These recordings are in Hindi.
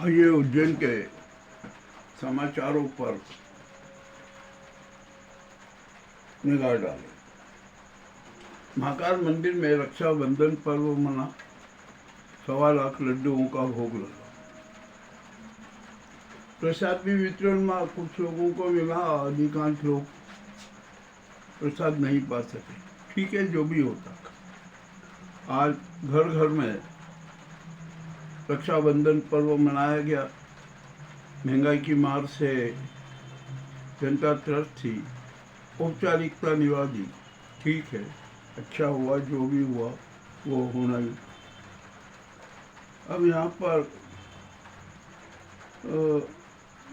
आइए उज्जैन के समाचारों पर निगाह डालें। महाकाल मंदिर में रक्षाबंधन पर्व मना, 1.25 लाख लड्डुओं का भोग लगा। प्रसाद भी वितरण में कुछ लोगों को मिला, अधिकांश लोग प्रसाद नहीं पा सके। ठीक है, जो भी होता। आज घर घर में रक्षाबंधन पर्व मनाया गया। महंगाई की मार से जनता त्रस्त थी, औपचारिकता निभा दी। ठीक है, अच्छा हुआ, जो भी हुआ वो होना ही। अब यहाँ पर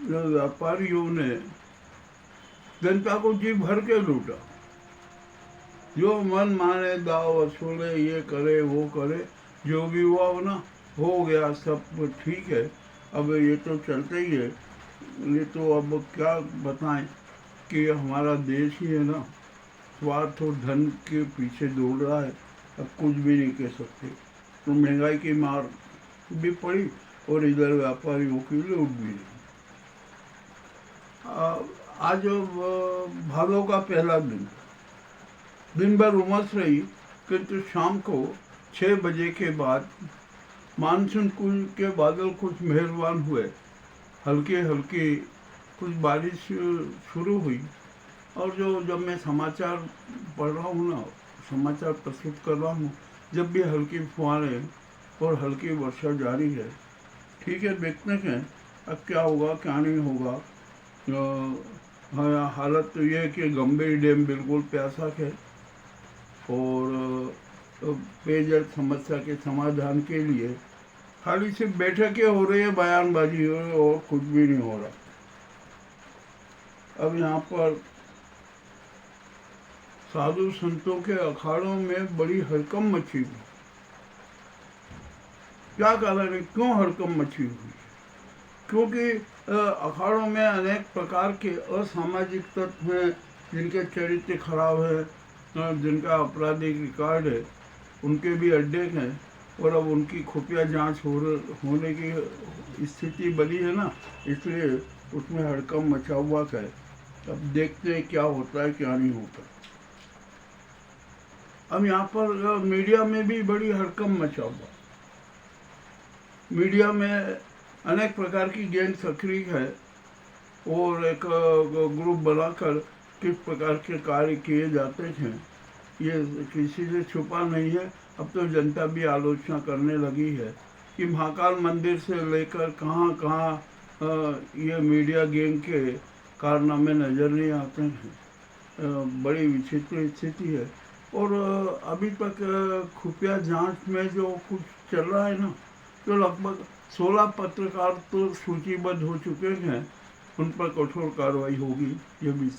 व्यापारियों ने जनता को जी भर के लूटा। जो मन माने दाव वसूले, ये करे वो करे, जो भी हुआ हो ना, हो गया, सब ठीक है। अब ये तो चलते ही है। ये तो अब क्या बताएं कि हमारा देश ही है ना, स्वार्थ और धन के पीछे दौड़ रहा है। अब कुछ भी नहीं कह सकते। तो महंगाई की मार भी पड़ी और इधर व्यापारियों की लूट भी रही। आज भादों का पहला दिन भर उमस रही, किंतु शाम को 6 बजे के बाद मानसून के बादल कुछ मेहरबान हुए। हल्की हल्की कुछ बारिश शुरू हुई। और जब मैं समाचार पढ़ रहा हूँ ना, समाचार प्रस्तुत कर रहा हूँ, जब भी हल्की फुहारें और हल्की वर्षा जारी है। ठीक है, देखते हैं अब क्या होगा क्या नहीं होगा। हालत तो ये है कि गंभीर डैम बिल्कुल प्यासा है और पेयजल समस्या के समाधान के लिए खाली सिर्फ बैठकें हो रही है, बयानबाजी हो रही है और कुछ भी नहीं हो रहा। अब यहाँ पर साधु संतों के अखाड़ों में बड़ी हड़कंप मची हुई। क्या कारण है, क्यों हड़कंप मची हुई? क्योंकि अखाड़ों में अनेक प्रकार के असामाजिक तत्व हैं, जिनके चरित्र खराब है, जिनका आपराधिक रिकॉर्ड है, उनके भी अड्डे हैं। और अब उनकी खुफिया जांच होने की स्थिति बनी है ना, इसलिए उसमें हड़कंप मचा हुआ है। अब देखते हैं क्या होता है क्या नहीं होता। अब यहाँ पर मीडिया में भी बड़ी हड़कंप मचा हुआ। मीडिया में अनेक प्रकार की गैंग सक्रिय है और एक ग्रुप बनाकर किस प्रकार के कार्य किए जाते हैं, ये किसी से छुपा नहीं है। अब तो जनता भी आलोचना करने लगी है कि महाकाल मंदिर से लेकर कहाँ कहाँ ये मीडिया गैंग के कारनामे नज़र नहीं आते हैं। बड़ी विचित्र स्थिति है। और अभी तक खुफिया जांच में जो कुछ चल रहा है ना, तो लगभग 16 पत्रकार तो सूचीबद्ध हो चुके हैं, उन पर कठोर कार्रवाई होगी ये भी।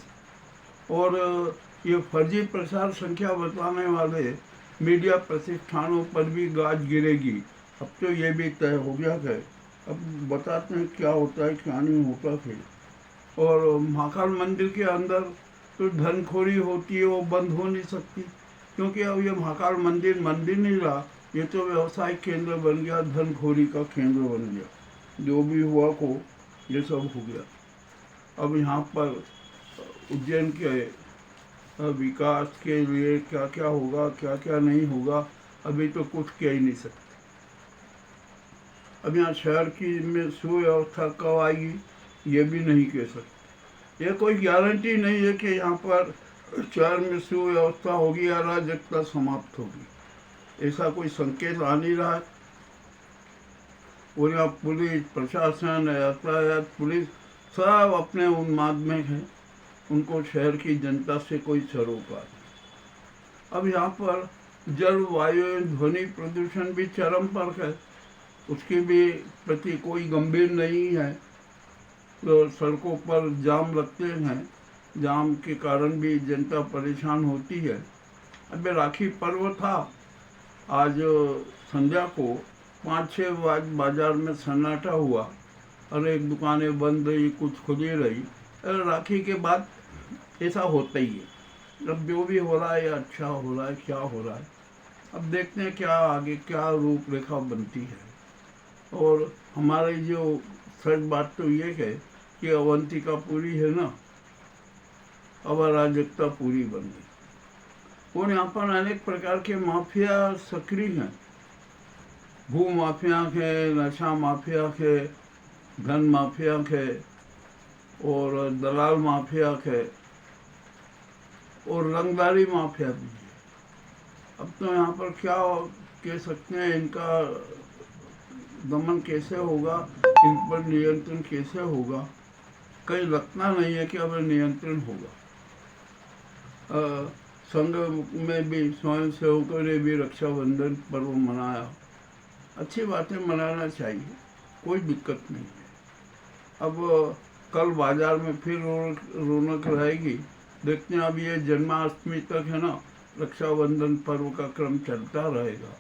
और ये फर्जी प्रसार संख्या बताने वाले मीडिया प्रतिष्ठानों पर भी गाज गिरेगी। अब तो ये भी तय हो गया है। अब बताते हैं क्या होता है क्या नहीं होता फिर। और महाकाल मंदिर के अंदर तो धनखोरी होती है, वो बंद हो नहीं सकती, क्योंकि अब ये महाकाल मंदिर नहीं रहा, ये तो व्यवसायिक केंद्र बन गया, धनखोरी का केंद्र बन गया। जो भी हुआ को ये सब हो गया। अब यहाँ पर उज्जैन के विकास के लिए क्या क्या होगा क्या क्या नहीं होगा, अभी तो कुछ कह ही नहीं सकते। अब यहाँ शहर की में सुव्यवस्था कब आएगी, ये भी नहीं कह सकते। ये कोई गारंटी नहीं है कि यहाँ पर शहर में सुव्यवस्था होगी या अराजकता समाप्त होगी। ऐसा कोई संकेत आ नहीं रहा है। और यहाँ पुलिस प्रशासन, यातायात पुलिस सब अपने उन्माद में है। उनको शहर की जनता से कोई सरोकार नहीं। अब यहाँ पर जल, वायु, ध्वनि प्रदूषण भी चरम पर है, उसके भी प्रति कोई गंभीर नहीं है। तो सड़कों पर जाम लगते हैं, जाम के कारण भी जनता परेशान होती है। अब राखी पर्व था, आज संध्या को 5-6 बाजार में सन्नाटा हुआ और एक दुकानें बंद रही, कुछ खुली रही। राखी के बाद ऐसा होता ही है। अब जो भी हो रहा है अच्छा हो रहा है, क्या हो रहा है, अब देखते हैं क्या आगे क्या रूपरेखा बनती है। और हमारी जो सच बात तो ये है कि अवंतिका पूरी है ना, अब अराजकता पूरी बन गई। और यहाँ पर अनेक प्रकार के माफिया सक्रिय हैं। भू माफिया है, नशा माफिया है, धन माफिया है, और दलाल माफिया है, और रंगदारी माफिया भी है। अब तो यहाँ पर क्या कह सकते हैं, इनका दमन कैसे होगा, इन पर नियंत्रण कैसे होगा, कहीं लगता नहीं है कि अब नियंत्रण होगा। संघ में भी स्वयं सेवकों ने भी रक्षाबंधन पर्व मनाया। अच्छी बातें मनाना चाहिए, कोई दिक्कत नहीं है। अब कल बाजार में फिर रौनक रहेगी। देखते हैं, अब ये जन्माष्टमी तक है ना, रक्षाबंधन पर्व का क्रम चलता रहेगा,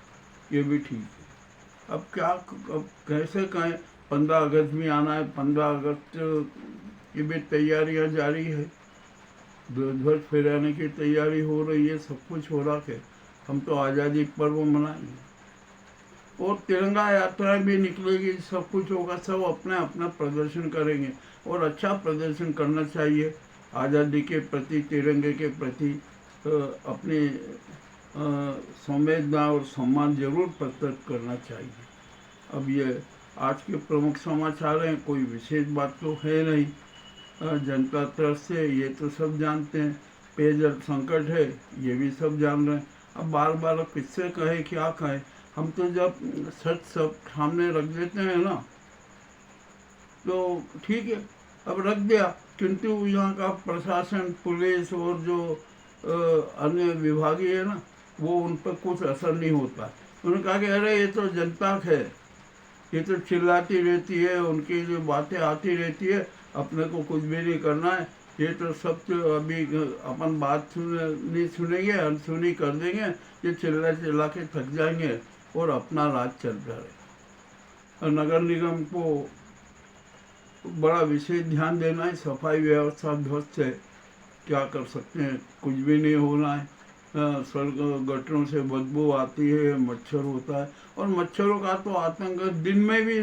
ये भी ठीक है। अब क्या, अब कैसे कहें, 15 अगस्त भी आना है। 15 अगस्त की भी तैयारियां जारी है, ध्वज फहराने की तैयारी हो रही है, सब कुछ हो रहा है। हम तो आज़ादी पर्व मनाएंगे और तिरंगा यात्राएं भी निकलेगी, सब कुछ होगा। सब अपना अपना प्रदर्शन करेंगे और अच्छा प्रदर्शन करना चाहिए। आज़ादी के प्रति, तिरंगे के प्रति अपनी संवेदना और सम्मान जरूर प्रकट करना चाहिए। अब ये आज के प्रमुख समाचार हैं, कोई विशेष बात तो है नहीं। जनता त्रस्त है, ये तो सब जानते हैं। पेयजल संकट है, ये भी सब जान रहे हैं। अब बार बार किससे कहे, क्या कहे। हम तो जब सच सब सामने रख देते हैं ना, तो ठीक है, अब रख दिया। किंतु यहाँ का प्रशासन, पुलिस और जो अन्य विभागीय है ना, वो उन पर कुछ असर नहीं होता। उन्होंने कहा कि अरे ये तो जनता है, ये तो चिल्लाती रहती है, उनकी जो बातें आती रहती है, अपने को कुछ भी नहीं करना है। ये तो सब तो अभी अपन बात नहीं सुनेंगे, अनसुनी कर देंगे, ये चिल्ला चिल्ला के थक जाएंगे और अपना राज चलता रहे। और नगर निगम को बड़ा विशेष ध्यान देना है। सफाई व्यवस्था ध्वस्त है, क्या कर सकते हैं, कुछ भी नहीं होना है। सड़क गटरों से बदबू आती है, मच्छर होता है, और मच्छरों का तो आतंक दिन में भी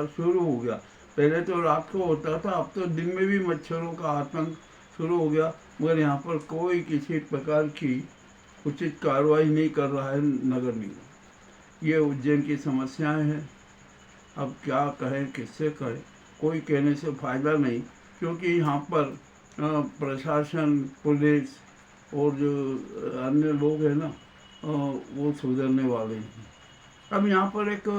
शुरू हो गया। पहले तो रात को होता था, अब तो दिन में भी मच्छरों का आतंक शुरू हो गया। मगर यहाँ पर कोई किसी प्रकार की उचित कार्रवाई नहीं कर रहा है नगर निगम। ये उज्जैन की समस्याएं हैं। अब क्या कहें, किससे कहें, कोई कहने से फायदा नहीं, क्योंकि यहाँ पर प्रशासन, पुलिस और जो अन्य लोग हैं ना, वो सुधरने वाले हैं। अब यहाँ पर एक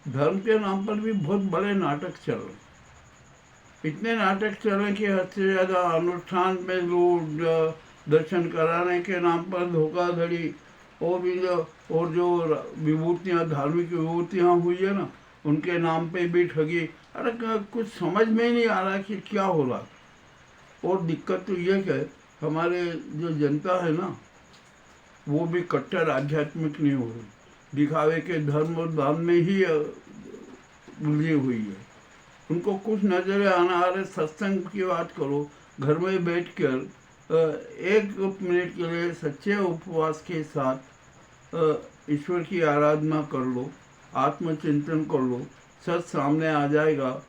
धर्म के नाम पर भी बहुत बड़े नाटक चल रहे। इतने नाटक चल रहे कि हद से ज़्यादा अनुष्ठान में लूट, दर्शन कराने के नाम पर धोखाधड़ी, और जो विभूतियाँ, धार्मिक विभूतियाँ हुई है ना, उनके नाम पे भी ठगी। अरे कुछ समझ में ही नहीं आ रहा कि क्या हो रहा। और दिक्कत तो ये है, हमारे जो जनता है ना, वो भी कट्टर आध्यात्मिक नहीं हो रही, दिखावे के धर्म और दान में ही उलझी हुई है। उनको कुछ नजर आना आ रहा। सत्संग की बात करो, घर में बैठकर 1 मिनट के लिए सच्चे उपवास के साथ ईश्वर की आराधना कर लो, आत्मचिंतन कर लो, सच सामने आ जाएगा।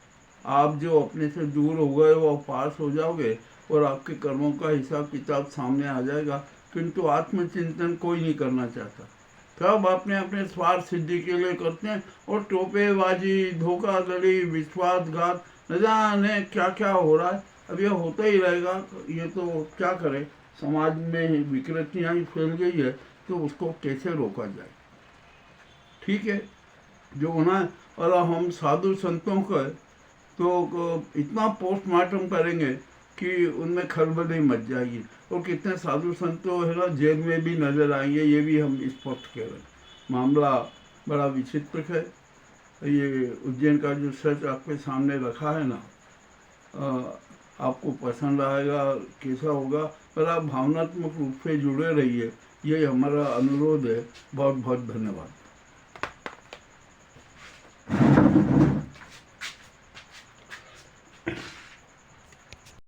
आप जो अपने से दूर हो गए वो पास हो जाओगे और आपके कर्मों का हिसाब किताब सामने आ जाएगा। किंतु आत्मचिंतन कोई नहीं करना चाहता। सब अपने अपने स्वार्थ सिद्धि के लिए करते हैं, और टोपेबाजी, धोखाधड़ी, विश्वासघात, न जाने क्या क्या हो रहा है। अब ये होता ही रहेगा। ये तो क्या करें, समाज में विकृतियाँ ही फैल गई है, तो उसको कैसे रोका जाए। ठीक है, जो होना है। और हम साधु संतों का तो इतना पोस्टमार्टम करेंगे कि उनमें खलबली मच जाएगी, और कितने साधु संत तो है ना, जेल में भी नजर आएंगे। ये भी हम स्पष्ट कह रहे हैं। मामला बड़ा विचित्र है। ये उज्जैन का जो सच आपके सामने रखा है ना, आपको पसंद आएगा, कैसा होगा, पर आप भावनात्मक रूप से जुड़े रहिए, ये हमारा अनुरोध है। बहुत बहुत धन्यवाद।